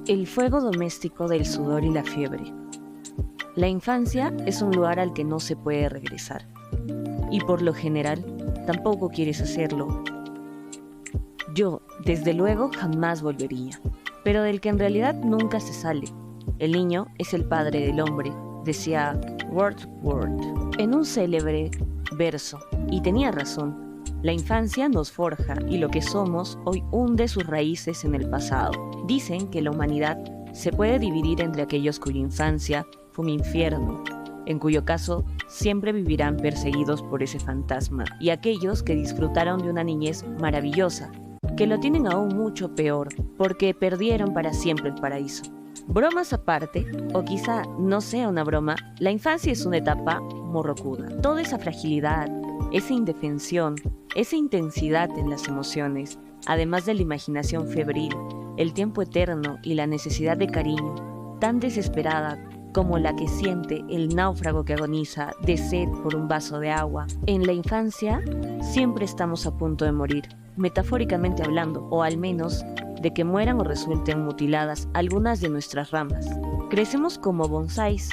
El fuego doméstico del sudor y la fiebre. La infancia es un lugar al que no se puede regresar. Y por lo general, tampoco quieres hacerlo. Yo, desde luego, jamás volvería. Pero del que en realidad nunca se sale. El niño es el padre del hombre, decía Wordsworth en un célebre verso. Y tenía razón. La infancia nos forja y lo que somos hoy hunde sus raíces en el pasado. Dicen que la humanidad se puede dividir entre aquellos cuya infancia fue un infierno, en cuyo caso siempre vivirán perseguidos por ese fantasma, y aquellos que disfrutaron de una niñez maravillosa, que lo tienen aún mucho peor, porque perdieron para siempre el paraíso. Bromas aparte, o quizá no sea una broma, la infancia es una etapa morrocuda. Toda esa fragilidad, esa indefensión, esa intensidad en las emociones, además de la imaginación febril, el tiempo eterno y la necesidad de cariño, tan desesperada como la que siente el náufrago que agoniza de sed por un vaso de agua. En la infancia siempre estamos a punto de morir, metafóricamente hablando, o al menos de que mueran o resulten mutiladas algunas de nuestras ramas. Crecemos como bonsáis,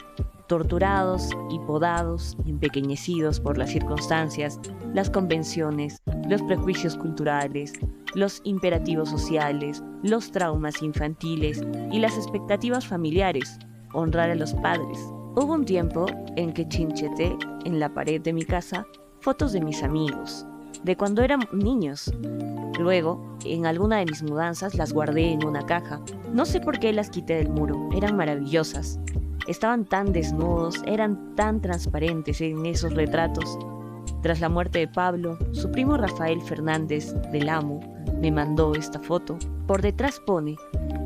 torturados y podados y empequeñecidos por las circunstancias, las convenciones, los prejuicios culturales, los imperativos sociales, los traumas infantiles y las expectativas familiares, honrar a los padres. Hubo un tiempo en que chincheté en la pared de mi casa fotos de mis amigos, de cuando eran niños. Luego, en alguna de mis mudanzas las guardé en una caja. No sé por qué las quité del muro, eran maravillosas. Estaban tan desnudos, eran tan transparentes en esos retratos. Tras la muerte de Pablo, su primo Rafael Fernández del Amo me mandó esta foto. Por detrás pone,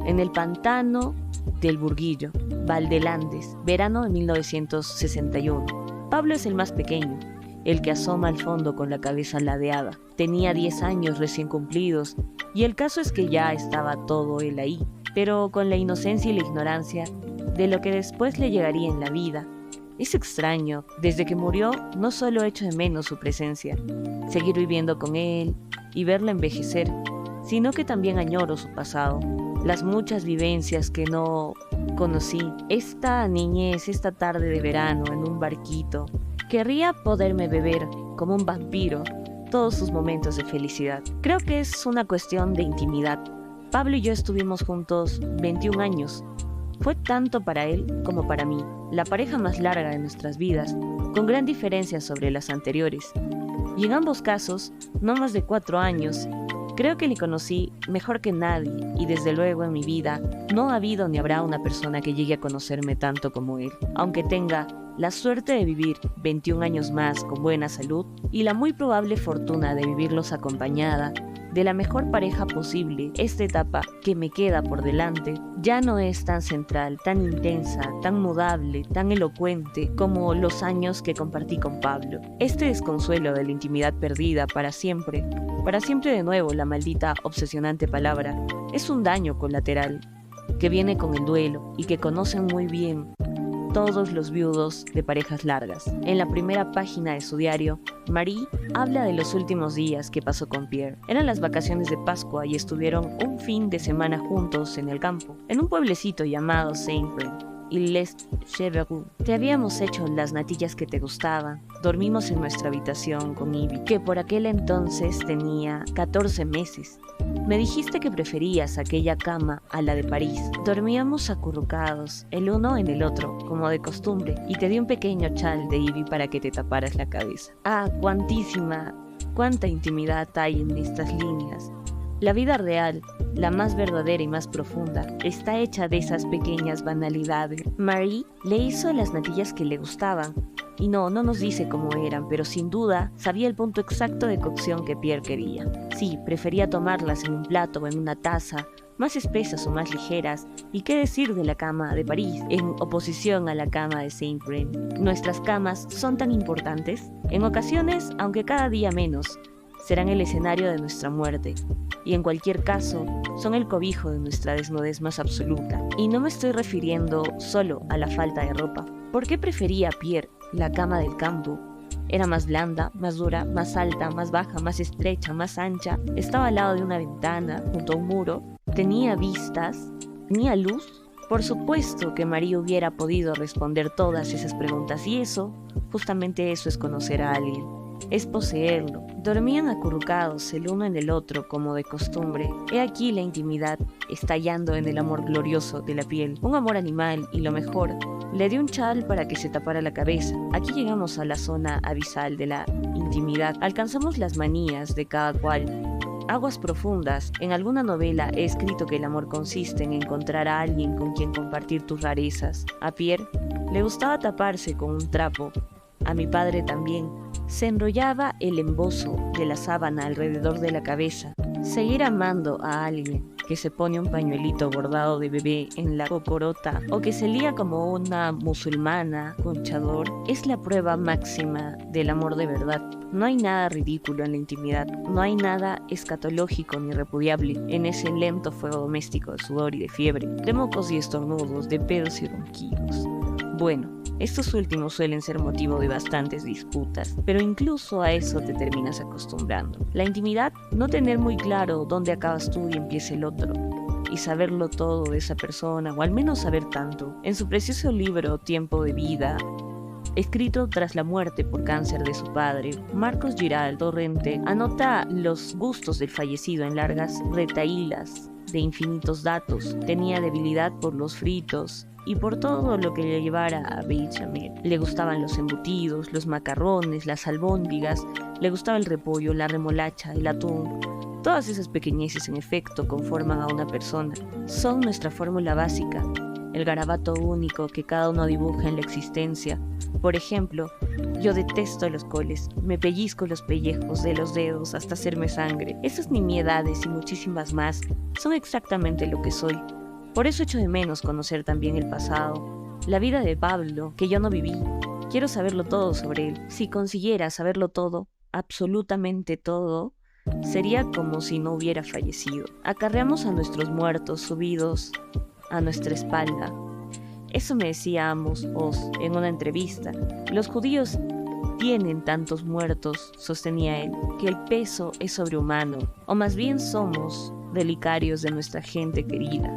en el pantano del Burguillo, Valdelandes, verano de 1961. Pablo es el más pequeño, el que asoma al fondo con la cabeza ladeada. Tenía 10 años recién cumplidos, y el caso es que ya estaba todo él ahí, pero con la inocencia y la ignorancia de lo que después le llegaría en la vida. Es extraño, desde que murió no solo echo de menos su presencia, seguir viviendo con él y verlo envejecer, sino que también añoro su pasado, las muchas vivencias que no conocí, esta niñez, esta tarde de verano en un barquito. Querría poderme beber como un vampiro todos sus momentos de felicidad. Creo que es una cuestión de intimidad. Pablo y yo estuvimos juntos 21 años. Fue tanto para él como para mí, la pareja más larga de nuestras vidas, con gran diferencia sobre las anteriores. Y en ambos casos, no más de 4 años. Creo que le conocí mejor que nadie, y desde luego en mi vida no ha habido ni habrá una persona que llegue a conocerme tanto como él, aunque tenga la suerte de vivir 21 años más con buena salud y la muy probable fortuna de vivirlos acompañada de la mejor pareja posible. Esta etapa que me queda por delante ya no es tan central, tan intensa, tan mudable, tan elocuente como los años que compartí con Pablo. Este desconsuelo de la intimidad perdida para siempre de nuevo, la maldita obsesionante palabra, es un daño colateral que viene con el duelo y que conocen muy bien todos los viudos de parejas largas. En la primera página de su diario, Marie habla de los últimos días que pasó con Pierre. Eran las vacaciones de Pascua y estuvieron un fin de semana juntos en el campo, en un pueblecito llamado Saint-Vrain y Les Cheverus. Te habíamos hecho las natillas que te gustaban. Dormimos en nuestra habitación con Ivy, que por aquel entonces tenía 14 meses. Me dijiste que preferías aquella cama a la de París. Dormíamos acurrucados, el uno en el otro, como de costumbre, y te di un pequeño chal de Ivy para que te taparas la cabeza. Ah, cuánta intimidad hay en estas líneas. La vida real, la más verdadera y más profunda, está hecha de esas pequeñas banalidades. Marie le hizo las natillas que le gustaban, y no nos dice cómo eran, pero sin duda sabía el punto exacto de cocción que Pierre quería. Sí, prefería tomarlas en un plato o en una taza, más espesas o más ligeras, y qué decir de la cama de París, en oposición a la cama de Saint-Vrain. Nuestras camas son tan importantes, en ocasiones, aunque cada día menos, serán el escenario de nuestra muerte, y en cualquier caso, son el cobijo de nuestra desnudez más absoluta. Y no me estoy refiriendo solo a la falta de ropa. ¿Por qué prefería Pierre la cama del campo? Era más blanda, más dura, más alta, más baja, más estrecha, más ancha. Estaba al lado de una ventana, junto a un muro. Tenía vistas ¿Tenía luz? Por supuesto que María hubiera podido responder todas esas preguntas, y eso, justamente eso es conocer a alguien, es poseerlo. Dormían acurrucados el uno en el otro como de costumbre. He aquí la intimidad, estallando en el amor glorioso de la piel, un amor animal, y lo mejor, le di un chal para que se tapara la cabeza. Aquí llegamos a la zona abisal de la intimidad. Alcanzamos las manías de cada cual. Aguas profundas. En alguna novela he escrito que el amor consiste en encontrar a alguien con quien compartir tus rarezas. A Pierre le gustaba taparse con un trapo. A mi padre también. Se enrollaba el embozo de la sábana alrededor de la cabeza. Seguir amando a alguien que se pone un pañuelito bordado de bebé en la cocorota o que se lía como una musulmana con chador es la prueba máxima del amor de verdad. No hay nada ridículo en la intimidad, no hay nada escatológico ni repudiable en ese lento fuego doméstico de sudor y de fiebre, de mocos y estornudos, de pedos y ronquidos. Bueno, estos últimos suelen ser motivo de bastantes disputas, pero incluso a eso te terminas acostumbrando. La intimidad, no tener muy claro dónde acabas tú y empieza el otro, y saberlo todo de esa persona, o al menos saber tanto. En su precioso libro Tiempo de Vida, escrito tras la muerte por cáncer de su padre, Marcos Giral Torrente anota los gustos del fallecido en largas retahílas de infinitos datos. Tenía debilidad por los fritos y por todo lo que le llevara a bechamel. Le gustaban los embutidos, los macarrones, las albóndigas, le gustaba el repollo, la remolacha, el atún. Todas esas pequeñeces en efecto conforman a una persona. Son nuestra fórmula básica, el garabato único que cada uno dibuja en la existencia. Por ejemplo, yo detesto los coles, me pellizco los pellejos de los dedos hasta hacerme sangre. Esas nimiedades y muchísimas más son exactamente lo que soy. Por eso echo de menos conocer también el pasado, la vida de Pablo, que yo no viví. Quiero saberlo todo sobre él. Si consiguiera saberlo todo, absolutamente todo, sería como si no hubiera fallecido. Acarreamos a nuestros muertos subidos a nuestra espalda. Eso me decía Amos Oz en una entrevista. Los judíos tienen tantos muertos, sostenía él, que el peso es sobrehumano, o más bien somos relicarios de nuestra gente querida.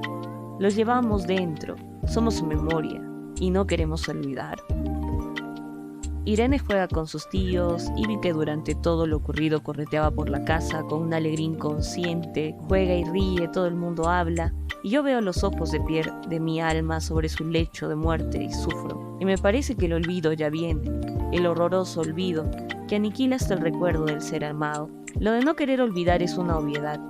Los llevamos dentro, somos su memoria, y no queremos olvidar. Irene juega con sus tíos, y vi que durante todo lo ocurrido correteaba por la casa con una alegría inconsciente, juega y ríe, todo el mundo habla, y yo veo los ojos de Pierre de mi alma sobre su lecho de muerte y sufro. Y me parece que el olvido ya viene, el horroroso olvido que aniquila hasta el recuerdo del ser amado. Lo de no querer olvidar es una obviedad,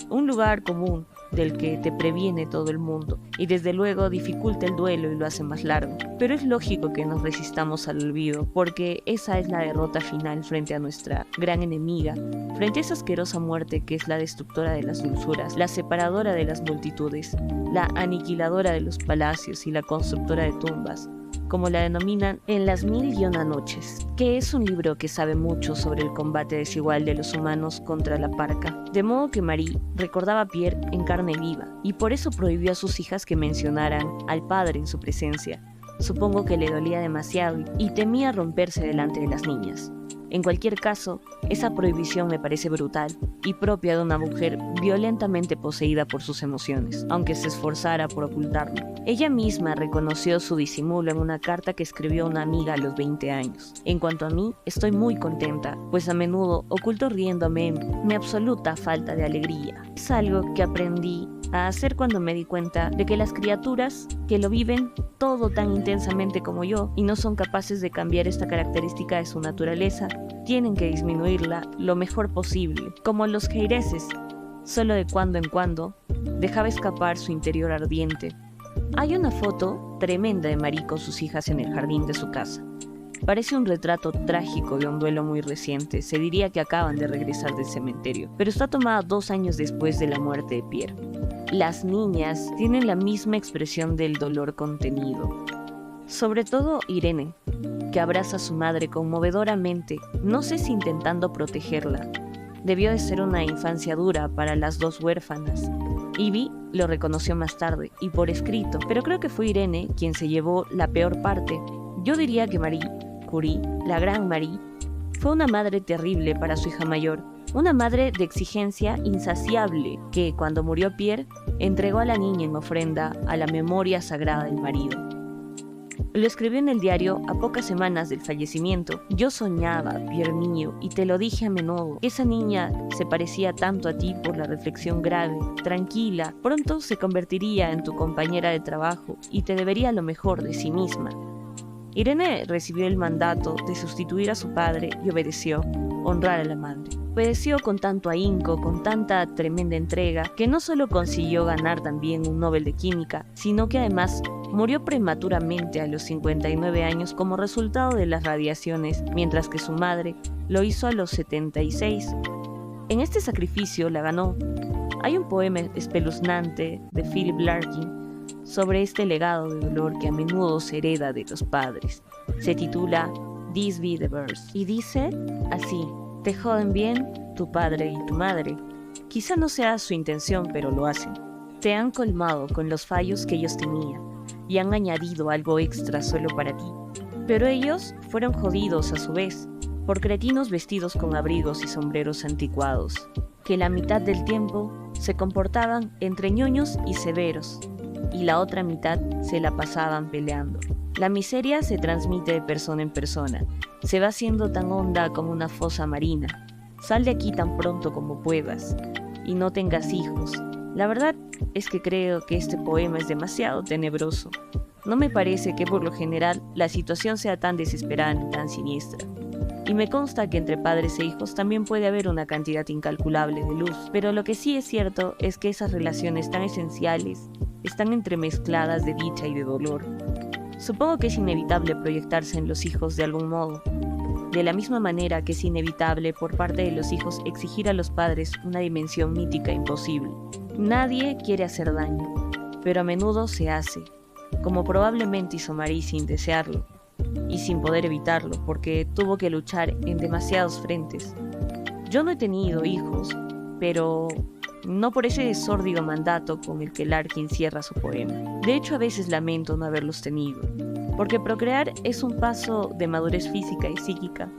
un lugar común del que te previene todo el mundo, y desde luego dificulta el duelo y lo hace más largo. Pero es lógico que nos resistamos al olvido, porque esa es la derrota final frente a nuestra gran enemiga, frente a esa asquerosa muerte que es la destructora de las dulzuras, la separadora de las multitudes, la aniquiladora de los palacios y la constructora de tumbas, como la denominan en Las 1001 noches, que es un libro que sabe mucho sobre el combate desigual de los humanos contra la parca. De modo que Marie recordaba a Pierre en carne viva, y por eso prohibió a sus hijas que mencionaran al padre en su presencia. Supongo que le dolía demasiado y temía romperse delante de las niñas. En cualquier caso, esa prohibición me parece brutal y propia de una mujer violentamente poseída por sus emociones, aunque se esforzara por ocultarlo. Ella misma reconoció su disimulo en una carta que escribió una amiga a los 20 años. En cuanto a mí, estoy muy contenta, pues a menudo oculto riéndome mi absoluta falta de alegría. Es algo que aprendí a hacer cuando me di cuenta de que las criaturas que lo viven todo tan intensamente como yo y no son capaces de cambiar esta característica de su naturaleza, tienen que disminuirla lo mejor posible, como los jeireses. Solo de cuando en cuando dejaba escapar su interior ardiente. Hay una foto tremenda de Marie con sus hijas en el jardín de su casa. Parece un retrato trágico de un duelo muy reciente, se diría que acaban de regresar del cementerio, pero está tomada 2 años después de la muerte de Pierre. Las niñas tienen la misma expresión del dolor contenido. Sobre todo Irene, que abraza a su madre conmovedoramente, no sé si intentando protegerla. Debió de ser una infancia dura para las 2 huérfanas. Ivy lo reconoció más tarde y por escrito, pero creo que fue Irene quien se llevó la peor parte. Yo diría que Marie Curie, la gran Marie, fue una madre terrible para su hija mayor, Una madre de exigencia insaciable que, cuando murió Pierre, entregó a la niña en ofrenda a la memoria sagrada del marido. Lo escribió en el diario a pocas semanas del fallecimiento. Yo soñaba, Pierre mío, y te lo dije a menudo, que esa niña se parecía tanto a ti por la reflexión grave, tranquila, pronto se convertiría en tu compañera de trabajo y te debería lo mejor de sí misma. Irene recibió el mandato de sustituir a su padre y obedeció, honrar a la madre. Obedeció con tanto ahínco, con tanta tremenda entrega, que no solo consiguió ganar también un Nobel de Química, sino que además murió prematuramente a los 59 años como resultado de las radiaciones, mientras que su madre lo hizo a los 76. En este sacrificio la ganó. Hay un poema espeluznante de Philip Larkin sobre este legado de dolor que a menudo se hereda de los padres. Se titula This Be the Verse y dice así: te joden bien tu padre y tu madre. Quizá no sea su intención, pero lo hacen. Te han colmado con los fallos que ellos tenían y han añadido algo extra solo para ti. Pero ellos fueron jodidos a su vez por cretinos vestidos con abrigos y sombreros anticuados, que la mitad del tiempo se comportaban entre ñoños y severos, y la otra mitad se la pasaban peleando. La miseria se transmite de persona en persona, se va haciendo tan honda como una fosa marina. Sal de aquí tan pronto como puedas, y no tengas hijos. La verdad es que creo que este poema es demasiado tenebroso. No me parece que por lo general la situación sea tan desesperada ni tan siniestra. Y me consta que entre padres e hijos también puede haber una cantidad incalculable de luz. Pero lo que sí es cierto es que esas relaciones tan esenciales están entremezcladas de dicha y de dolor. Supongo que es inevitable proyectarse en los hijos de algún modo. De la misma manera que es inevitable por parte de los hijos exigir a los padres una dimensión mítica imposible. Nadie quiere hacer daño, pero a menudo se hace, como probablemente hizo Marie sin desearlo, y sin poder evitarlo, porque tuvo que luchar en demasiados frentes. Yo no he tenido hijos, pero no por ese sórdido mandato con el que Larkin cierra su poema. De hecho, a veces lamento no haberlos tenido, porque procrear es un paso de madurez física y psíquica.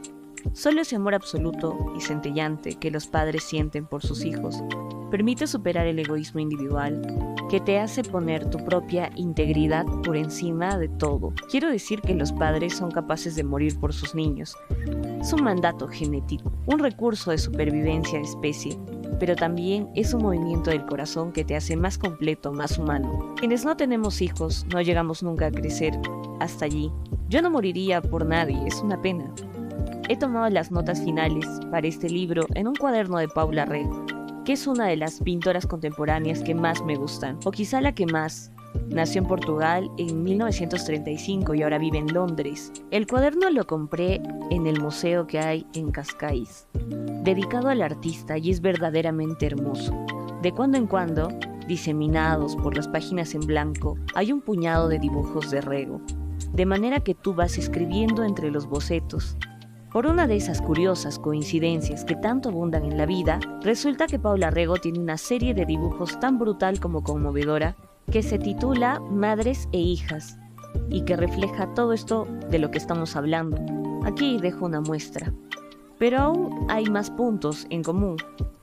Solo ese amor absoluto y centellante que los padres sienten por sus hijos permite superar el egoísmo individual que te hace poner tu propia integridad por encima de todo. Quiero decir que los padres son capaces de morir por sus niños. Es un mandato genético, un recurso de supervivencia de especie, pero también es un movimiento del corazón que te hace más completo, más humano. Quienes no tenemos hijos no llegamos nunca a crecer hasta allí. Yo no moriría por nadie, es una pena. He tomado las notas finales para este libro en un cuaderno de Paula Rego, que es una de las pintoras contemporáneas que más me gustan, o quizá la que más. Nació en Portugal en 1935 y ahora vive en Londres. El cuaderno lo compré en el museo que hay en Cascais, dedicado al artista, y es verdaderamente hermoso. De cuando en cuando, diseminados por las páginas en blanco, hay un puñado de dibujos de Rego, de manera que tú vas escribiendo entre los bocetos. Por una de esas curiosas coincidencias que tanto abundan en la vida, resulta que Paula Rego tiene una serie de dibujos tan brutal como conmovedora que se titula Madres e Hijas y que refleja todo esto de lo que estamos hablando. Aquí dejo una muestra. Pero aún hay más puntos en común.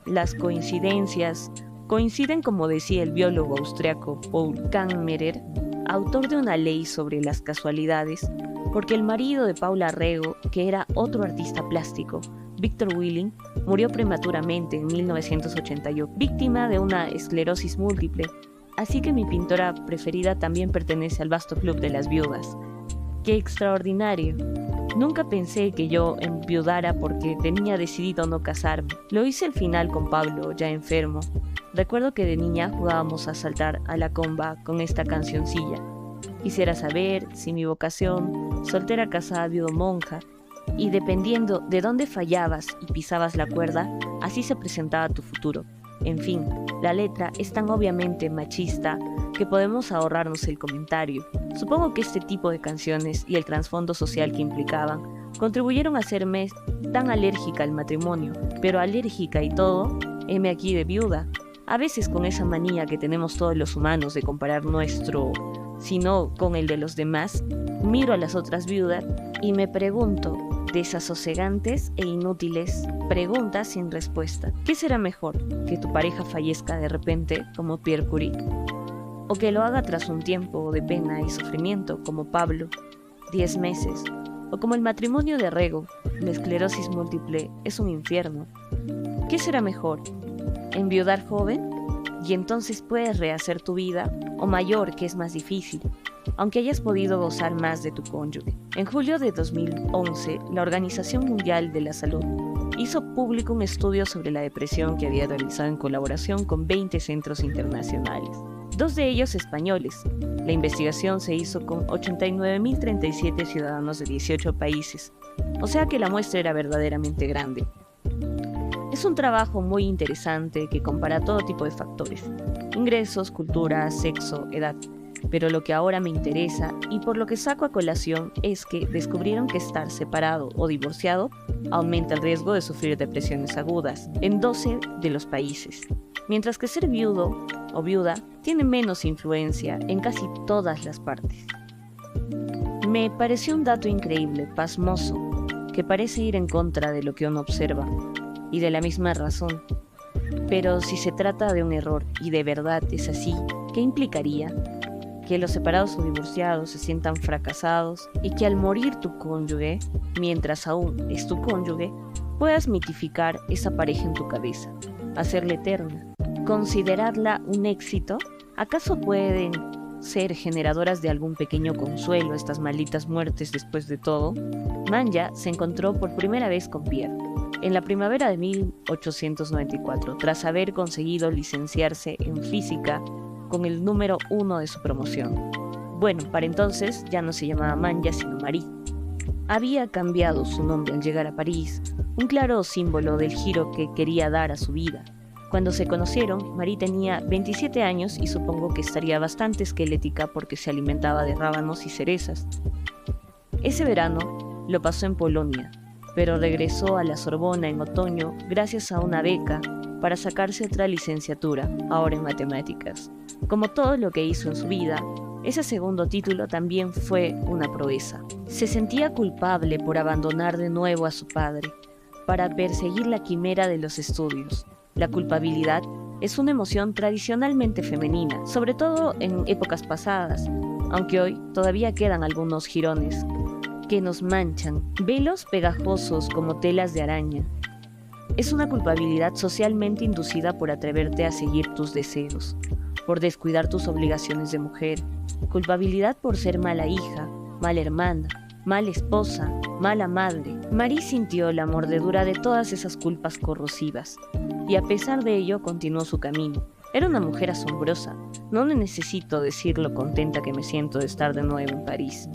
Las coincidencias coinciden, como decía el biólogo austriaco Paul Kammerer, autor de una ley sobre las casualidades, porque el marido de Paula Rego, que era otro artista plástico, Victor Willing, murió prematuramente en 1988, víctima de una esclerosis múltiple. Así que mi pintora preferida también pertenece al vasto club de las viudas. ¡Qué extraordinario! Nunca pensé que yo enviudara porque tenía decidido no casarme. Lo hice al final con Pablo, ya enfermo. Recuerdo que de niña jugábamos a saltar a la comba con esta cancioncilla. Quisiera saber si mi vocación, soltera, casada, viudo, monja, y dependiendo de dónde fallabas y pisabas la cuerda, así se presentaba tu futuro. En fin, la letra es tan obviamente machista que podemos ahorrarnos el comentario. Supongo que este tipo de canciones y el trasfondo social que implicaban contribuyeron a hacerme tan alérgica al matrimonio, pero alérgica y todo, heme aquí de viuda. A veces con esa manía que tenemos todos los humanos de comparar nuestro, sino con el de los demás, miro a las otras viudas y me pregunto, desasosegantes e inútiles preguntas sin respuesta. ¿Qué será mejor? ¿Que tu pareja fallezca de repente, como Pierre Curie? ¿O que lo haga tras un tiempo de pena y sufrimiento, como Pablo, 10 meses? ¿O como el matrimonio de Rego, la esclerosis múltiple es un infierno? ¿Qué será mejor? ¿Enviudar joven? Y entonces puedes rehacer tu vida, o mayor, que es más difícil, aunque hayas podido gozar más de tu cónyuge. En julio de 2011, la Organización Mundial de la Salud hizo público un estudio sobre la depresión que había realizado en colaboración con 20 centros internacionales, 2 de ellos españoles. La investigación se hizo con 89.037 ciudadanos de 18 países, o sea que la muestra era verdaderamente grande. Es un trabajo muy interesante que compara todo tipo de factores: ingresos, cultura, sexo, edad. Pero lo que ahora me interesa y por lo que saco a colación es que descubrieron que estar separado o divorciado aumenta el riesgo de sufrir depresiones agudas en 12 de los países, mientras que ser viudo o viuda tiene menos influencia en casi todas las partes. Me pareció un dato increíble, pasmoso, que parece ir en contra de lo que uno observa y de la misma razón. Pero si se trata de un error y de verdad es así, ¿qué implicaría? Que los separados o divorciados se sientan fracasados y que al morir tu cónyuge, mientras aún es tu cónyuge, puedas mitificar esa pareja en tu cabeza, hacerla eterna, considerarla un éxito. ¿Acaso pueden ser generadoras de algún pequeño consuelo estas malditas muertes después de todo? Manya se encontró por primera vez con Pierre en la primavera de 1894, tras haber conseguido licenciarse en física con el número 1 de su promoción. Bueno, para entonces ya no se llamaba Manya sino Marie. Había cambiado su nombre al llegar a París, un claro símbolo del giro que quería dar a su vida. Cuando se conocieron, Marie tenía 27 años y supongo que estaría bastante esquelética porque se alimentaba de rábanos y cerezas. Ese verano lo pasó en Polonia, pero regresó a la Sorbona en otoño gracias a una beca para sacarse otra licenciatura, ahora en matemáticas. Como todo lo que hizo en su vida, ese segundo título también fue una proeza. Se sentía culpable por abandonar de nuevo a su padre, para perseguir la quimera de los estudios. La culpabilidad es una emoción tradicionalmente femenina, sobre todo en épocas pasadas, aunque hoy todavía quedan algunos jirones que nos manchan, velos pegajosos como telas de araña. Es una culpabilidad socialmente inducida por atreverte a seguir tus deseos, por descuidar tus obligaciones de mujer, culpabilidad por ser mala hija, mala hermana, mala esposa, mala madre. Marie sintió la mordedura de todas esas culpas corrosivas, y a pesar de ello continuó su camino. Era una mujer asombrosa, no necesito decir lo contenta que me siento de estar de nuevo en París.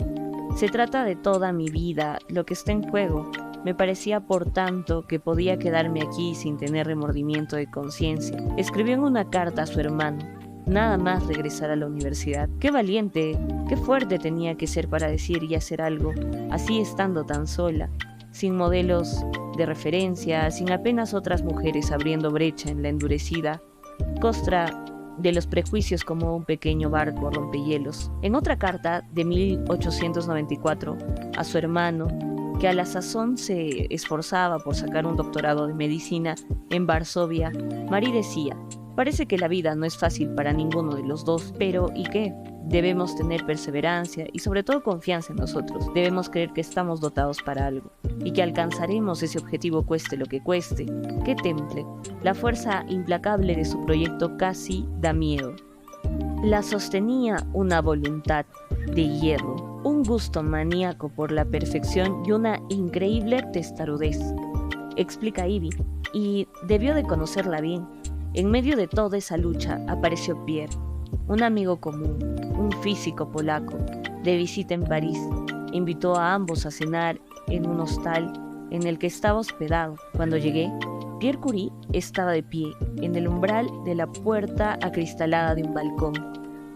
Se trata de toda mi vida, lo que está en juego. Me parecía, por tanto, que podía quedarme aquí sin tener remordimiento de conciencia. Escribió en una carta a su hermano: nada más regresar a la universidad. Qué valiente, qué fuerte tenía que ser para decir y hacer algo, así estando tan sola, sin modelos de referencia, sin apenas otras mujeres abriendo brecha en la endurecida costra de los prejuicios como un pequeño barco rompehielos. En otra carta de 1894 a su hermano, que a la sazón se esforzaba por sacar un doctorado de medicina en Varsovia, Marie decía: parece que la vida no es fácil para ninguno de los dos, pero ¿y qué? Debemos tener perseverancia y sobre todo confianza en nosotros. Debemos creer que estamos dotados para algo y que alcanzaremos ese objetivo cueste lo que cueste. ¡Qué temple! La fuerza implacable de su proyecto casi da miedo. La sostenía una voluntad de hierro, un gusto maníaco por la perfección y una increíble testarudez, explica Ivy, y debió de conocerla bien. En medio de toda esa lucha apareció Pierre, un amigo común, un físico polaco, de visita en París. Invitó a ambos a cenar en un hostal en el que estaba hospedado. Cuando llegué, Pierre Curie estaba de pie, en el umbral de la puerta acristalada de un balcón.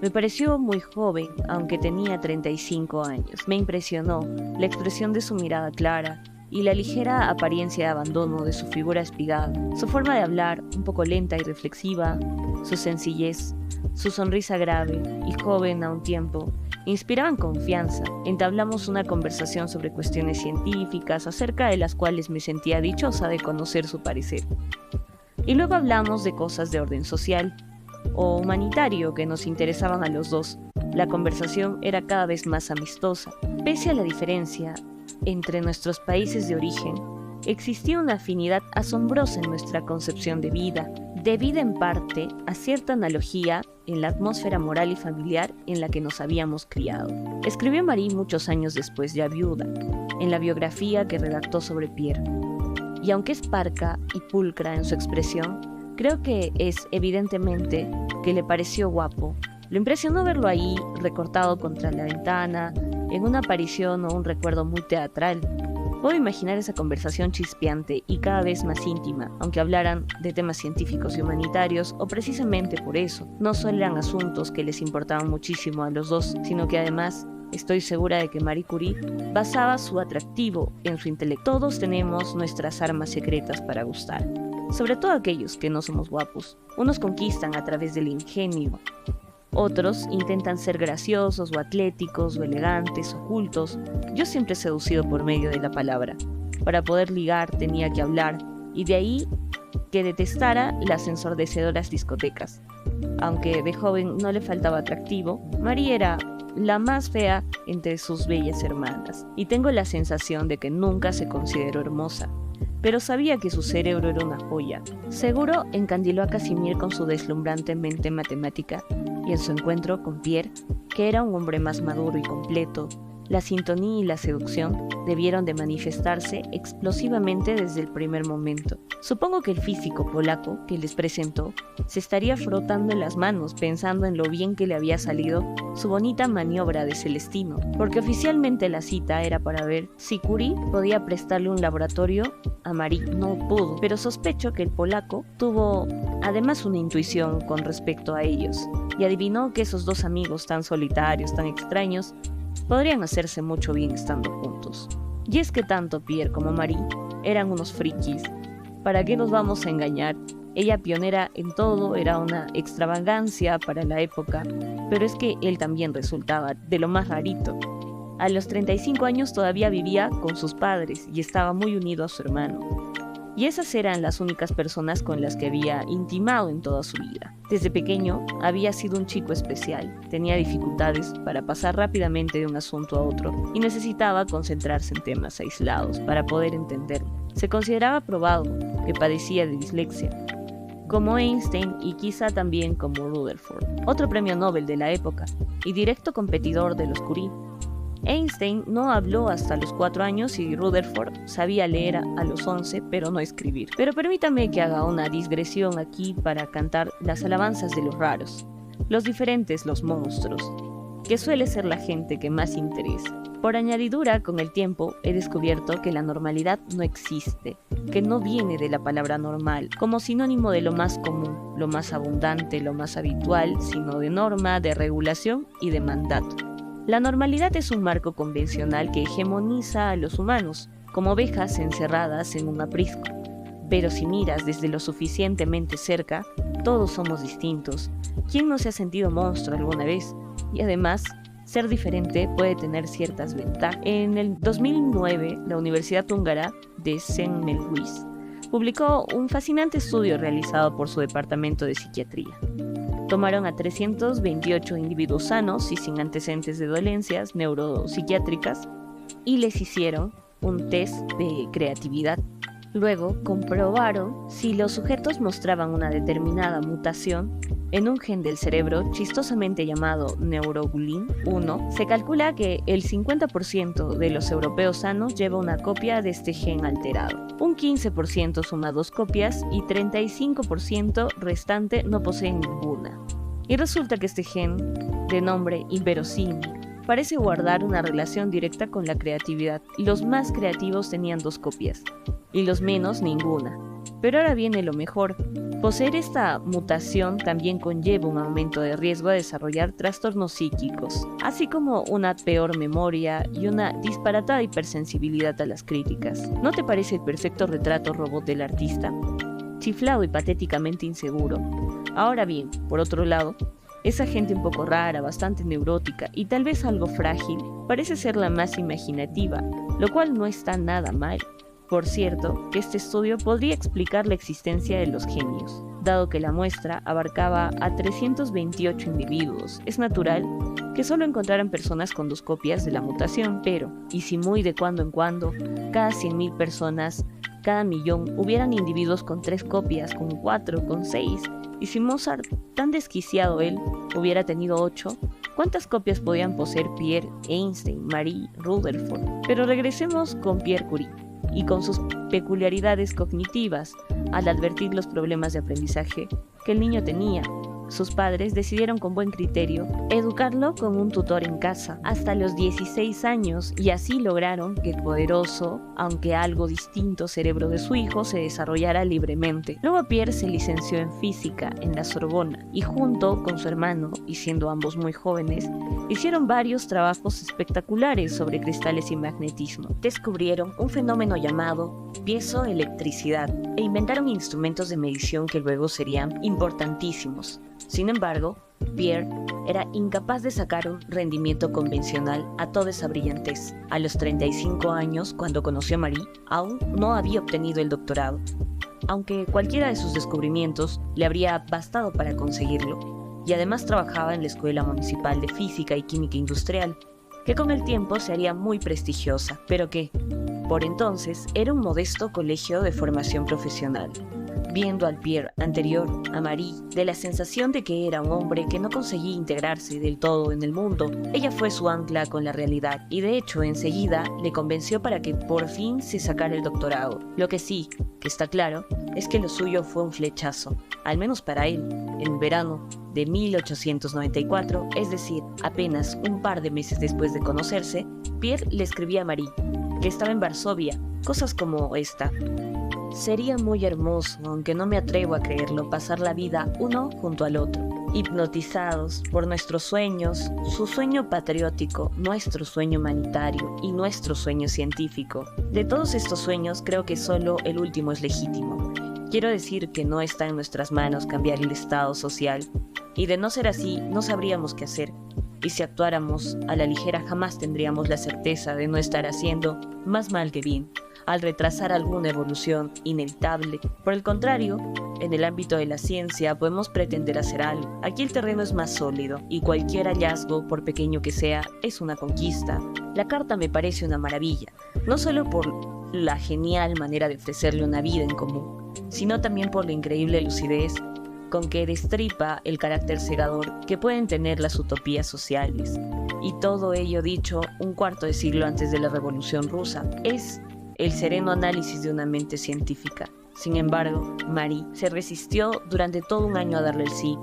Me pareció muy joven, aunque tenía 35 años. Me impresionó la expresión de su mirada clara y la ligera apariencia de abandono de su figura espigada. Su forma de hablar, un poco lenta y reflexiva, su sencillez, su sonrisa grave y joven a un tiempo, Inspiraban confianza. Entablamos una conversación sobre cuestiones científicas acerca de las cuales me sentía dichosa de conocer su parecer. Y luego hablamos de cosas de orden social o humanitario que nos interesaban a los dos. La conversación era cada vez más amistosa. Pese a la diferencia entre nuestros países de origen, existía una afinidad asombrosa en nuestra concepción de vida, debida en parte a cierta analogía en la atmósfera moral y familiar en la que nos habíamos criado. Escribió Marie muchos años después, ya viuda, en la biografía que redactó sobre Pierre. Y aunque es parca y pulcra en su expresión, creo que es evidentemente que le pareció guapo. Lo impresionó verlo ahí, recortado contra la ventana, en una aparición o un recuerdo muy teatral. Puedo imaginar esa conversación chispeante y cada vez más íntima, aunque hablaran de temas científicos y humanitarios, o precisamente por eso, no solo eran asuntos que les importaban muchísimo a los dos, sino que además estoy segura de que Marie Curie basaba su atractivo en su intelecto. Todos tenemos nuestras armas secretas para gustar, sobre todo aquellos que no somos guapos. Unos conquistan a través del ingenio, otros intentan ser graciosos o atléticos o elegantes o cultos. Yo siempre he seducido por medio de la palabra. Para poder ligar tenía que hablar, y de ahí que detestara las ensordecedoras discotecas. Aunque de joven no le faltaba atractivo, Marie era la más fea entre sus bellas hermanas, y tengo la sensación de que nunca se consideró hermosa. Pero sabía que su cerebro era una joya. Seguro encandiló a Casimir con su deslumbrante mente matemática, y en su encuentro con Pierre, que era un hombre más maduro y completo, la sintonía y la seducción debieron de manifestarse explosivamente desde el primer momento. Supongo que el físico polaco que les presentó se estaría frotando en las manos pensando en lo bien que le había salido su bonita maniobra de Celestino, porque oficialmente la cita era para ver si Curie podía prestarle un laboratorio a Marie. No pudo, pero sospecho que el polaco tuvo además una intuición con respecto a ellos, y adivinó que esos dos amigos tan solitarios, tan extraños, podrían hacerse mucho bien estando juntos. Y es que tanto Pierre como Marie eran unos frikis. ¿Para qué nos vamos a engañar? Ella, pionera en todo, era una extravagancia para la época, pero es que él también resultaba de lo más rarito. A los 35 años todavía vivía con sus padres y estaba muy unido a su hermano. Y esas eran las únicas personas con las que había intimado en toda su vida. Desde pequeño había sido un chico especial, tenía dificultades para pasar rápidamente de un asunto a otro y necesitaba concentrarse en temas aislados para poder entenderlo. Se consideraba probado que padecía de dislexia, como Einstein y quizá también como Rutherford, otro premio Nobel de la época y directo competidor de los Curie. Einstein no habló hasta los 4 años y Rutherford sabía leer a los 11, pero no escribir. Pero permítame que haga una digresión aquí para cantar las alabanzas de los raros, los diferentes, los monstruos, que suele ser la gente que más interesa. Por añadidura, con el tiempo he descubierto que la normalidad no existe, que no viene de la palabra normal, como sinónimo de lo más común, lo más abundante, lo más habitual, sino de norma, de regulación y de mandato. La normalidad es un marco convencional que hegemoniza a los humanos, como ovejas encerradas en un aprisco. Pero si miras desde lo suficientemente cerca, todos somos distintos. ¿Quién no se ha sentido monstruo alguna vez? Y además, ser diferente puede tener ciertas ventajas. En el 2009, la Universidad Húngara de Szent-Louis publicó un fascinante estudio realizado por su departamento de psiquiatría. Tomaron a 328 individuos sanos y sin antecedentes de dolencias neuropsiquiátricas y les hicieron un test de creatividad. Luego comprobaron si los sujetos mostraban una determinada mutación en un gen del cerebro chistosamente llamado neuroglin 1. Se calcula que el 50% de los europeos sanos lleva una copia de este gen alterado. Un 15% suma 2 copias y 35% restante no posee ninguna. Y resulta que este gen, de nombre inverosímil, parece guardar una relación directa con la creatividad. Los más creativos tenían 2 copias y los menos ninguna. Pero ahora viene lo mejor. Poseer esta mutación también conlleva un aumento de riesgo a desarrollar trastornos psíquicos, así como una peor memoria y una disparatada hipersensibilidad a las críticas. ¿No te parece el perfecto retrato robot del artista? Chiflado y patéticamente inseguro. Ahora bien, por otro lado, Esa gente un poco rara, bastante neurótica y tal vez algo frágil, parece ser la más imaginativa, lo cual no está nada mal. Por cierto, que este estudio podría explicar la existencia de los genios. Dado que la muestra abarcaba a 328 individuos, es natural que solo encontraran personas con 2 copias de la mutación, pero, y si muy de cuando en cuando, cada 100.000 personas, cada millón, hubieran individuos con 3 copias, con 4, con 6, y si Mozart, tan desquiciado él, hubiera tenido 8, ¿cuántas copias podían poseer Pierre, Einstein, Marie, Rutherford? Pero regresemos con Pierre Curie y con sus peculiaridades cognitivas. Al advertir los problemas de aprendizaje que el niño tenía, sus padres decidieron con buen criterio educarlo con un tutor en casa hasta los 16 años y así lograron que el poderoso, aunque algo distinto cerebro de su hijo se desarrollara libremente. Luego Pierre se licenció en física en la Sorbona y junto con su hermano, y siendo ambos muy jóvenes, hicieron varios trabajos espectaculares sobre cristales y magnetismo. Descubrieron un fenómeno llamado piezoelectricidad e inventaron instrumentos de medición que luego serían importantísimos. Sin embargo, Pierre era incapaz de sacar un rendimiento convencional a toda esa brillantez. A los 35 años, cuando conoció a Marie, aún no había obtenido el doctorado, aunque cualquiera de sus descubrimientos le habría bastado para conseguirlo, y además trabajaba en la Escuela Municipal de Física y Química Industrial, que con el tiempo se haría muy prestigiosa, pero que, por entonces, era un modesto colegio de formación profesional. Viendo al Pierre anterior a Marie de la sensación de que era un hombre que no conseguía integrarse del todo en el mundo, ella fue su ancla con la realidad y de hecho enseguida le convenció para que por fin se sacara el doctorado. Lo que sí, que está claro, es que lo suyo fue un flechazo, al menos para él, en verano de 1894, es decir, apenas un par de meses después de conocerse, Pierre le escribía a Marie, que estaba en Varsovia, cosas como esta: sería muy hermoso, aunque no me atrevo a creerlo, pasar la vida uno junto al otro, hipnotizados por nuestros sueños, su sueño patriótico, nuestro sueño humanitario y nuestro sueño científico. De todos estos sueños, creo que solo el último es legítimo. Quiero decir que no está en nuestras manos cambiar el estado social, y de no ser así, no sabríamos qué hacer. Y si actuáramos a la ligera, jamás tendríamos la certeza de no estar haciendo más mal que bien, al retrasar alguna evolución inevitable. Por el contrario, en el ámbito de la ciencia podemos pretender hacer algo. Aquí el terreno es más sólido y cualquier hallazgo, por pequeño que sea, es una conquista. La carta me parece una maravilla, no solo por la genial manera de ofrecerle una vida en común, sino también por la increíble lucidez con que destripa el carácter cegador que pueden tener las utopías sociales. Y todo ello dicho un cuarto de siglo antes de la Revolución Rusa. Es el sereno análisis de una mente científica. Sin embargo, Marie se resistió durante todo un año a darle el sí.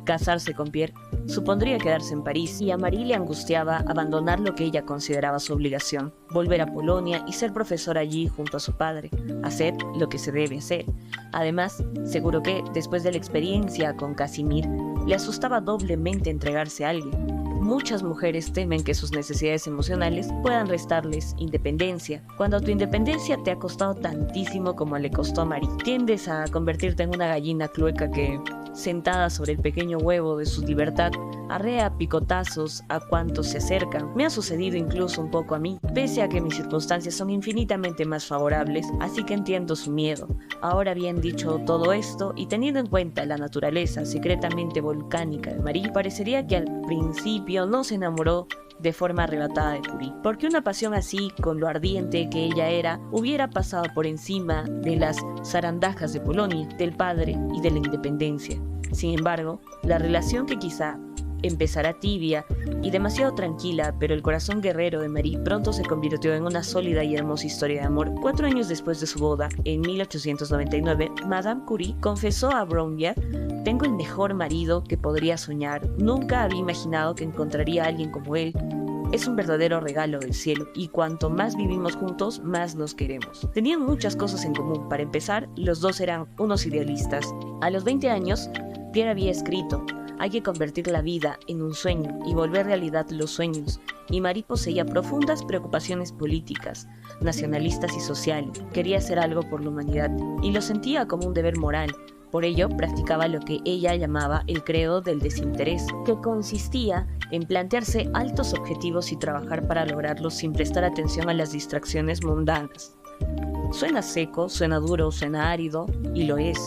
Casarse con Pierre supondría quedarse en París, y a Marie le angustiaba abandonar lo que ella consideraba su obligación, volver a Polonia y ser profesora allí junto a su padre, hacer lo que se debe hacer. Además, seguro que, después de la experiencia con Casimir, le asustaba doblemente entregarse a alguien. Muchas mujeres temen que sus necesidades emocionales puedan restarles independencia. Cuando tu independencia te ha costado tantísimo como le costó a Marie, tiendes a convertirte en una gallina clueca que, sentada sobre el pequeño huevo de su libertad, arrea picotazos a cuantos se acercan. Me ha sucedido incluso un poco a mí, pese a que mis circunstancias son infinitamente más favorables, así que entiendo su miedo. Ahora bien, dicho todo esto, y teniendo en cuenta la naturaleza secretamente volcánica de Marie, parecería que al principio no se enamoró de forma arrebatada de Curie, porque una pasión así, con lo ardiente que ella era, hubiera pasado por encima de las zarandajas de Polonia, del padre y de la independencia. Sin embargo, la relación, que quizá empezará tibia y demasiado tranquila, pero el corazón guerrero de Marie pronto se convirtió en una sólida y hermosa historia de amor. 4 años después de su boda, en 1899, Madame Curie confesó a Brongniart: tengo el mejor marido que podría soñar. Nunca había imaginado que encontraría a alguien como él. Es un verdadero regalo del cielo, y cuanto más vivimos juntos, más nos queremos. Tenían muchas cosas en común. Para empezar, los dos eran unos idealistas. A los 20 años, Pierre había escrito: hay que convertir la vida en un sueño y volver realidad los sueños. Y Marie poseía profundas preocupaciones políticas, nacionalistas y sociales. Quería hacer algo por la humanidad y lo sentía como un deber moral. Por ello, practicaba lo que ella llamaba el credo del desinterés, que consistía en plantearse altos objetivos y trabajar para lograrlos sin prestar atención a las distracciones mundanas. Suena seco, suena duro, suena árido, y lo es.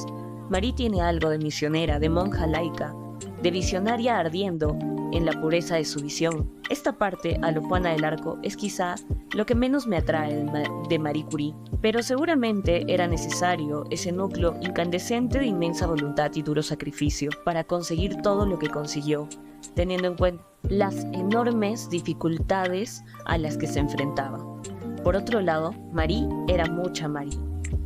Marie tiene algo de misionera, de monja laica, de visionaria ardiendo en la pureza de su visión. Esta parte, a lo Juana del Arco, es quizá lo que menos me atrae de Marie Curie, pero seguramente era necesario ese núcleo incandescente de inmensa voluntad y duro sacrificio para conseguir todo lo que consiguió, teniendo en cuenta las enormes dificultades a las que se enfrentaba. Por otro lado, Marie era mucha Marie,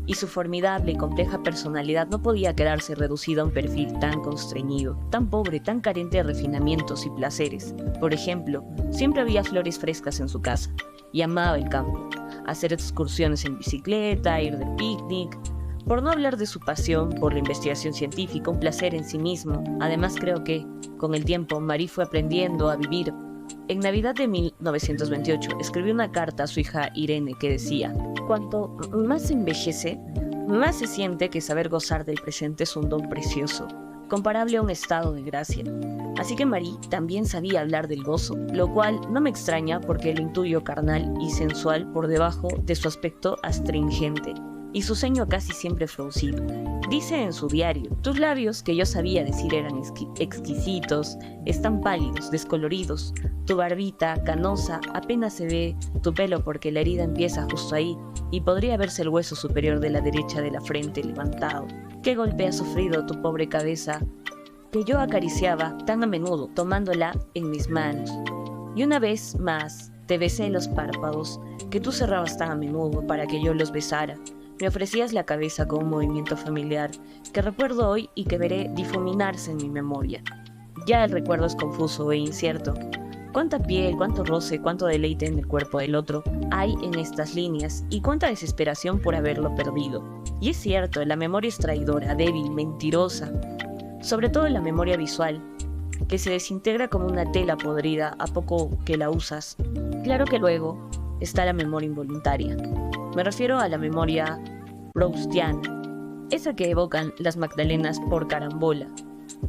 y su formidable y compleja personalidad no podía quedarse reducida a un perfil tan constreñido, tan pobre, tan carente de refinamientos y placeres. Por ejemplo, siempre había flores frescas en su casa, y amaba el campo, hacer excursiones en bicicleta, ir de picnic, por no hablar de su pasión por la investigación científica, un placer en sí mismo. Además, creo que, con el tiempo, Marie fue aprendiendo a vivir. En Navidad de 1928 escribió una carta a su hija Irene que decía: cuanto más se envejece, más se siente que saber gozar del presente es un don precioso, comparable a un estado de gracia. Así que Marie también sabía hablar del gozo, lo cual no me extraña porque lo intuyo carnal y sensual por debajo de su aspecto astringente y su ceño casi siempre fruncido. Dice en su diario: tus labios, que yo sabía decir eran exquisitos, están pálidos, descoloridos. Tu barbita, canosa, apenas se ve tu pelo porque la herida empieza justo ahí y podría verse el hueso superior de la derecha de la frente levantado. ¿Qué golpe ha sufrido tu pobre cabeza que yo acariciaba tan a menudo tomándola en mis manos? Y una vez más te besé los párpados que tú cerrabas tan a menudo para que yo los besara. Me ofrecías la cabeza con un movimiento familiar que recuerdo hoy y que veré difuminarse en mi memoria. Ya el recuerdo es confuso e incierto. Cuánta piel, cuánto roce, cuánto deleite en el cuerpo del otro hay en estas líneas y cuánta desesperación por haberlo perdido. Y es cierto, la memoria es traidora, débil, mentirosa, sobre todo la memoria visual, que se desintegra como una tela podrida a poco que la usas. Claro que luego está la memoria involuntaria. Me refiero a la memoria proustiana, esa que evocan las Magdalenas por carambola.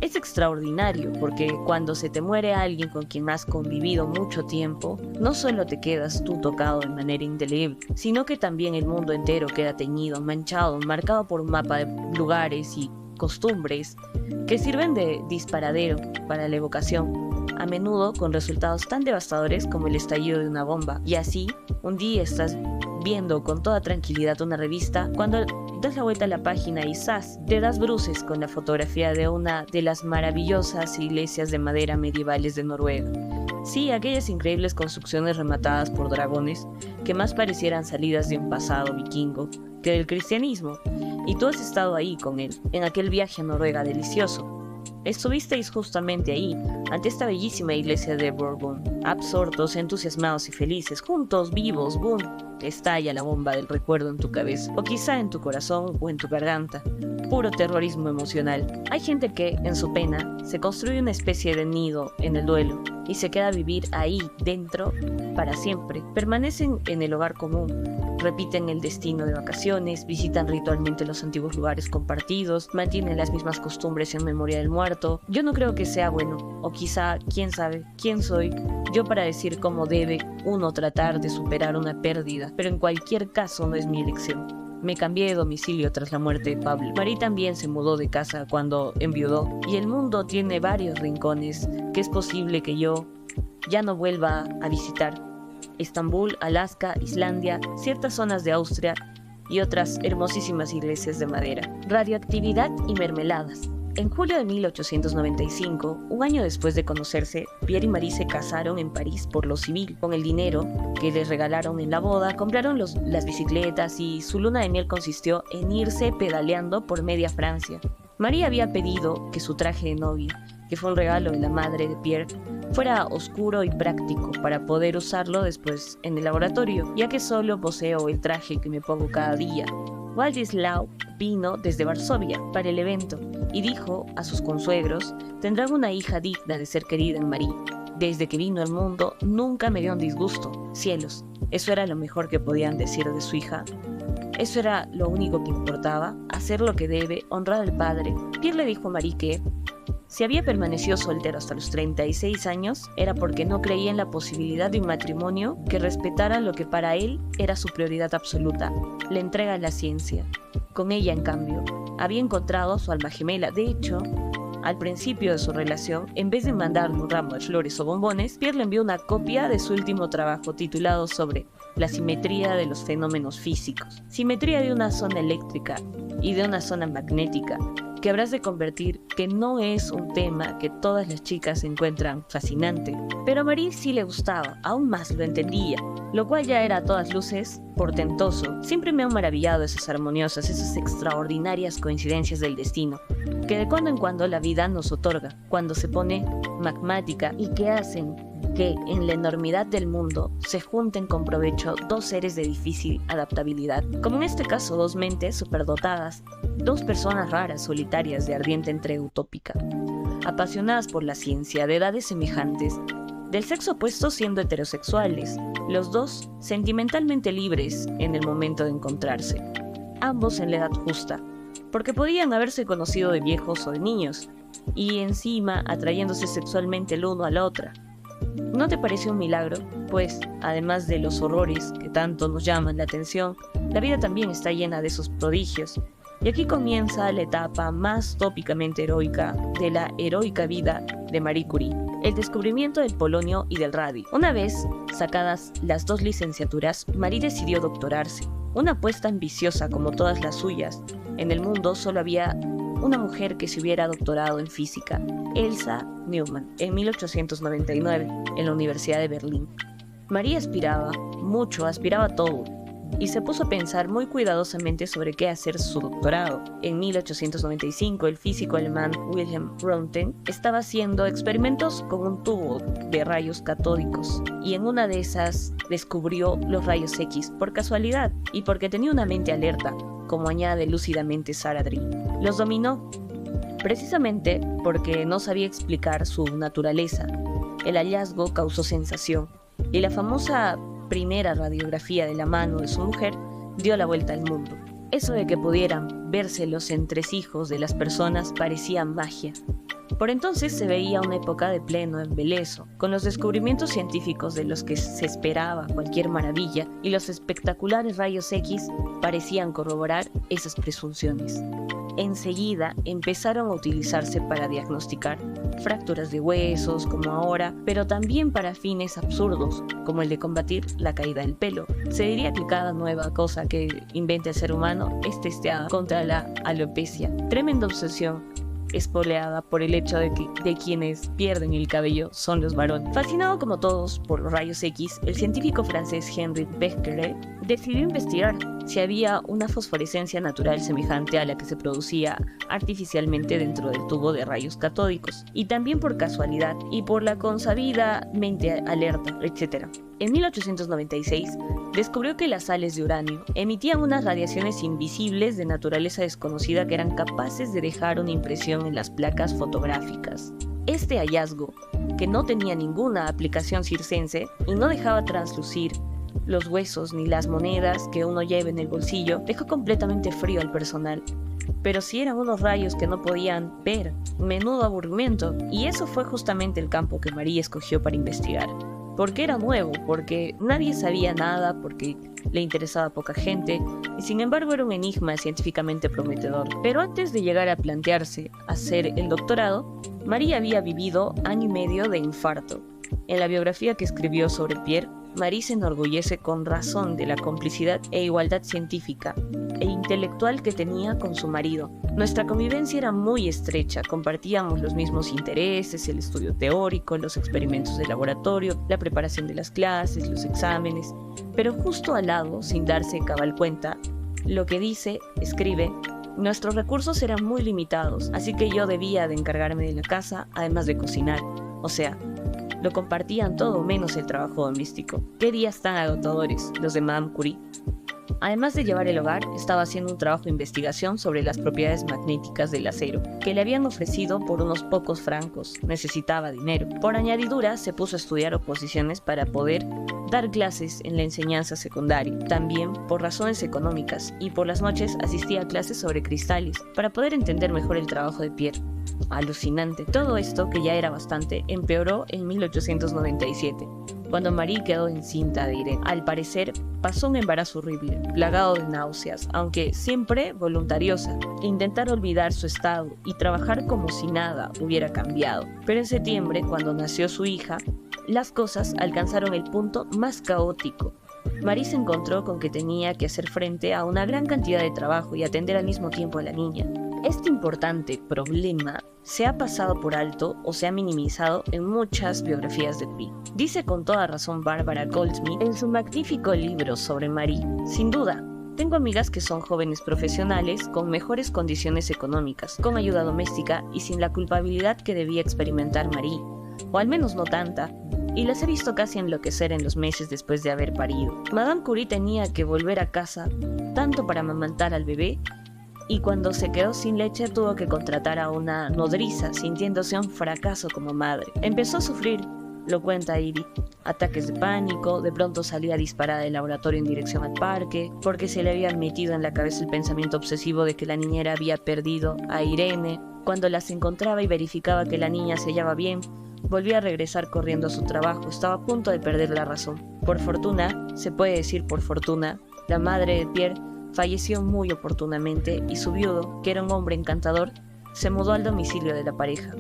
Es extraordinario porque cuando se te muere alguien con quien has convivido mucho tiempo, no solo te quedas tú tocado de manera indeleble, sino que también el mundo entero queda teñido, manchado, marcado por un mapa de lugares y costumbres que sirven de disparadero para la evocación, a menudo con resultados tan devastadores como el estallido de una bomba. Y así, un día estás viendo con toda tranquilidad una revista, cuando das la vuelta a la página y ¡zas!, te das bruces con la fotografía de una de las maravillosas iglesias de madera medievales de Noruega. Sí, aquellas increíbles construcciones rematadas por dragones que más parecieran salidas de un pasado vikingo que del cristianismo. Y tú has estado ahí con él, en aquel viaje a Noruega delicioso. Estuvisteis justamente ahí, ante esta bellísima iglesia de Bourbon, absortos, entusiasmados y felices, juntos, vivos, ¡boom! Estalla la bomba del recuerdo en tu cabeza, o quizá en tu corazón o en tu garganta. Puro terrorismo emocional. Hay gente que, en su pena, se construye una especie de nido en el duelo y se queda a vivir ahí, dentro, para siempre. Permanecen en el hogar común, repiten el destino de vacaciones, visitan ritualmente los antiguos lugares compartidos, mantienen las mismas costumbres en memoria del muerto. Yo no creo que sea bueno, o quizá, quién sabe, quién soy yo para decir cómo debe uno tratar de superar una pérdida, pero en cualquier caso no es mi elección. Me cambié de domicilio tras la muerte de Pablo. Marie también se mudó de casa cuando enviudó, y el mundo tiene varios rincones que es posible que yo ya no vuelva a visitar. Estambul, Alaska, Islandia, ciertas zonas de Austria y otras hermosísimas iglesias de madera. Radioactividad y mermeladas. En julio de 1895, un año después de conocerse, Pierre y Marie se casaron en París por lo civil. Con el dinero que les regalaron en la boda, compraron las bicicletas y su luna de miel consistió en irse pedaleando por media Francia. Marie había pedido que su traje de novia, que fue un regalo de la madre de Pierre, fuera oscuro y práctico para poder usarlo después en el laboratorio, ya que solo poseo el traje que me pongo cada día. Władysław vino desde Varsovia para el evento y dijo a sus consuegros: tendrán una hija digna de ser querida en Marie. Desde que vino al mundo nunca me dio un disgusto. Cielos, ¿eso era lo mejor que podían decir de su hija? Eso era lo único que importaba, hacer lo que debe, honrar al padre. Pierre le dijo a Marie que, si había permanecido soltero hasta los 36 años, era porque no creía en la posibilidad de un matrimonio que respetara lo que para él era su prioridad absoluta, la entrega a la ciencia. Con ella, en cambio, había encontrado su alma gemela. De hecho, al principio de su relación, en vez de mandarle un ramo de flores o bombones, Pierre le envió una copia de su último trabajo titulado sobre la simetría de los fenómenos físicos. Simetría de una zona eléctrica y de una zona magnética, que habrás de convertir que no es un tema que todas las chicas encuentran fascinante. Pero a Marie sí le gustaba, aún más lo entendía, lo cual ya era a todas luces portentoso. Siempre me han maravillado esas armoniosas, esas extraordinarias coincidencias del destino, que de cuando en cuando la vida nos otorga, cuando se pone magmática y que hacen que en la enormidad del mundo se junten con provecho dos seres de difícil adaptabilidad, como en este caso dos mentes superdotadas, dos personas raras, solitarias, de ardiente entrega utópica, apasionadas por la ciencia, de edades semejantes, del sexo opuesto siendo heterosexuales, los dos sentimentalmente libres en el momento de encontrarse, ambos en la edad justa, porque podían haberse conocido de viejos o de niños, y encima atrayéndose sexualmente el uno a la otra. ¿No te parece un milagro? Pues, además de los horrores que tanto nos llaman la atención, la vida también está llena de esos prodigios. Y aquí comienza la etapa más tópicamente heroica de la heroica vida de Marie Curie, el descubrimiento del polonio y del radio. Una vez sacadas las dos licenciaturas, Marie decidió doctorarse, una apuesta ambiciosa como todas las suyas. En el mundo solo había una mujer que se hubiera doctorado en física, Elsa Neumann, en 1899, en la Universidad de Berlín. Marie aspiraba a todo, y se puso a pensar muy cuidadosamente sobre qué hacer su doctorado. En 1895, el físico alemán Wilhelm Röntgen estaba haciendo experimentos con un tubo de rayos catódicos, y en una de esas descubrió los rayos X por casualidad, y porque tenía una mente alerta, como añade lúcidamente Sarah Dre. Los dominó, precisamente porque no sabía explicar su naturaleza. El hallazgo causó sensación, y la famosa primera radiografía de la mano de su mujer dio la vuelta al mundo. Eso de que pudieran verse los entresijos de las personas parecía magia. Por entonces se veía una época de pleno embeleso, con los descubrimientos científicos de los que se esperaba cualquier maravilla, y los espectaculares rayos X parecían corroborar esas presunciones. Enseguida empezaron a utilizarse para diagnosticar fracturas de huesos, como ahora, pero también para fines absurdos, como el de combatir la caída del pelo. Se diría que cada nueva cosa que invente el ser humano es testeada contra la alopecia. Tremenda obsesión, espoleada por el hecho de que quienes pierden el cabello son los varones. Fascinado como todos por los rayos X, el científico francés Henri Becquerel decidió investigar si había una fosforescencia natural semejante a la que se producía artificialmente dentro del tubo de rayos catódicos, y también por casualidad y por la consabida mente alerta, etc. En 1896 descubrió que las sales de uranio emitían unas radiaciones invisibles de naturaleza desconocida que eran capaces de dejar una impresión en las placas fotográficas. Este hallazgo, que no tenía ninguna aplicación circense y no dejaba traslucir los huesos ni las monedas que uno lleva en el bolsillo, dejó completamente frío al personal. Pero si eran unos rayos que no podían ver, menudo aburrimiento, y eso fue justamente el campo que Marie escogió para investigar. Porque era nuevo, porque nadie sabía nada, porque le interesaba a poca gente, y sin embargo era un enigma científicamente prometedor. Pero antes de llegar a plantearse hacer el doctorado, Marie había vivido año y medio de infarto. En la biografía que escribió sobre Pierre, Marie se enorgullece con razón de la complicidad e igualdad científica e intelectual que tenía con su marido. Nuestra convivencia era muy estrecha, compartíamos los mismos intereses, el estudio teórico, los experimentos de laboratorio, la preparación de las clases, los exámenes, pero justo al lado, sin darse cabal cuenta, lo que dice, escribe, nuestros recursos eran muy limitados, así que yo debía de encargarme de la casa, además de cocinar, o sea, lo compartían todo menos el trabajo doméstico. ¿Qué días tan agotadores los de Madame Curie? Además de llevar el hogar, estaba haciendo un trabajo de investigación sobre las propiedades magnéticas del acero, que le habían ofrecido por unos pocos francos. Necesitaba dinero. Por añadidura, se puso a estudiar oposiciones para poder dar clases en la enseñanza secundaria. También por razones económicas, y por las noches asistía a clases sobre cristales, para poder entender mejor el trabajo de Pierre. Alucinante. Todo esto, que ya era bastante, empeoró en 1897, cuando Marie quedó encinta de Irene. Al parecer, pasó un embarazo horrible, plagado de náuseas, aunque siempre voluntariosa. Intentar olvidar su estado y trabajar como si nada hubiera cambiado. Pero en septiembre, cuando nació su hija, las cosas alcanzaron el punto más caótico. Marie se encontró con que tenía que hacer frente a una gran cantidad de trabajo y atender al mismo tiempo a la niña. Este importante problema se ha pasado por alto o se ha minimizado en muchas biografías de Curie. Dice con toda razón Barbara Goldsmith en su magnífico libro sobre Marie: sin duda, tengo amigas que son jóvenes profesionales con mejores condiciones económicas, con ayuda doméstica y sin la culpabilidad que debía experimentar Marie, o al menos no tanta, y las he visto casi enloquecer en los meses después de haber parido. Madame Curie tenía que volver a casa tanto para amamantar al bebé, y cuando se quedó sin leche tuvo que contratar a una nodriza, sintiéndose un fracaso como madre. Empezó a sufrir, lo cuenta Ivy, ataques de pánico, de pronto salía disparada del laboratorio en dirección al parque, porque se le había metido en la cabeza el pensamiento obsesivo de que la niñera había perdido a Irene. Cuando las encontraba y verificaba que la niña se hallaba bien, volvía a regresar corriendo a su trabajo. Estaba a punto de perder la razón. Por fortuna, se puede decir por fortuna, la madre de Pierre falleció muy oportunamente y su viudo, que era un hombre encantador, se mudó al domicilio de la pareja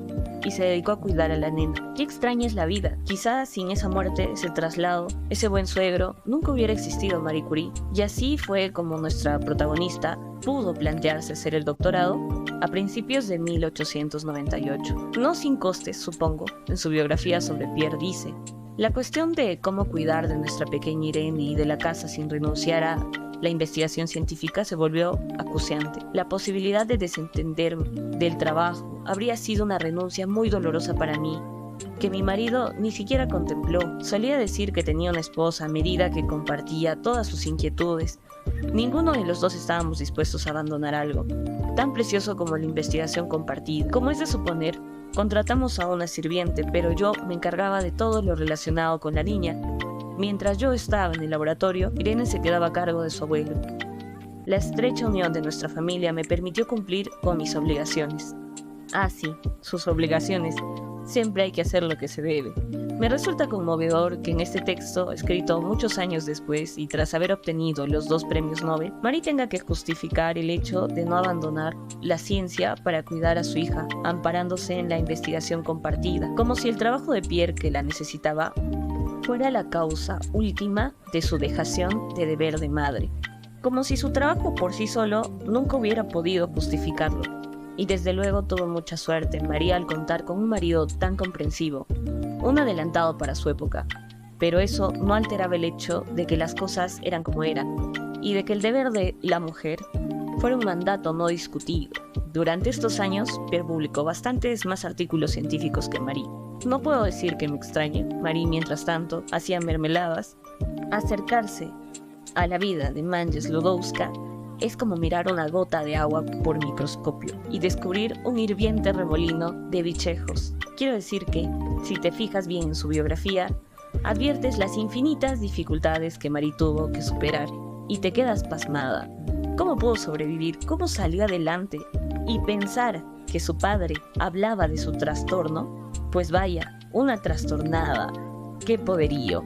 y se dedicó a cuidar a la nena. Qué extraña es la vida. Quizás sin esa muerte, ese traslado, ese buen suegro, nunca hubiera existido Marie Curie. Y así fue como nuestra protagonista pudo plantearse hacer el doctorado a principios de 1898. No sin costes, supongo. En su biografía sobre Pierre dice: la cuestión de cómo cuidar de nuestra pequeña Irene y de la casa sin renunciar a la investigación científica se volvió acuciante. La posibilidad de desentender del trabajo habría sido una renuncia muy dolorosa para mí, que mi marido ni siquiera contempló. Solía decir que tenía una esposa a medida que compartía todas sus inquietudes. Ninguno de los dos estábamos dispuestos a abandonar algo tan precioso como la investigación compartida. Como es de suponer, contratamos a una sirviente, pero yo me encargaba de todo lo relacionado con la niña. Mientras yo estaba en el laboratorio, Irene se quedaba a cargo de su abuelo. La estrecha unión de nuestra familia me permitió cumplir con mis obligaciones. Ah, sí, sus obligaciones. Siempre hay que hacer lo que se debe. Me resulta conmovedor que en este texto, escrito muchos años después y tras haber obtenido los 2 premios Nobel, Marie tenga que justificar el hecho de no abandonar la ciencia para cuidar a su hija, amparándose en la investigación compartida, como si el trabajo de Pierre, que la necesitaba, fuera la causa última de su dejación de deber de madre, como si su trabajo por sí solo nunca hubiera podido justificarlo. Y desde luego tuvo mucha suerte María al contar con un marido tan comprensivo, un adelantado para su época, pero eso no alteraba el hecho de que las cosas eran como eran, y de que el deber de la mujer fuera un mandato no discutido. Durante estos años, Pierre publicó bastantes más artículos científicos que Marie. No puedo decir que me extrañe. Marie, mientras tanto, hacía mermeladas. Acercarse a la vida de Manje Sklodowska es como mirar una gota de agua por microscopio y descubrir un hirviente remolino de bichejos. Quiero decir que, si te fijas bien en su biografía, adviertes las infinitas dificultades que Marie tuvo que superar y te quedas pasmada. ¿Cómo pudo sobrevivir? ¿Cómo salió adelante? Y pensar que su padre hablaba de su trastorno, pues vaya, una trastornada. ¡Qué poderío!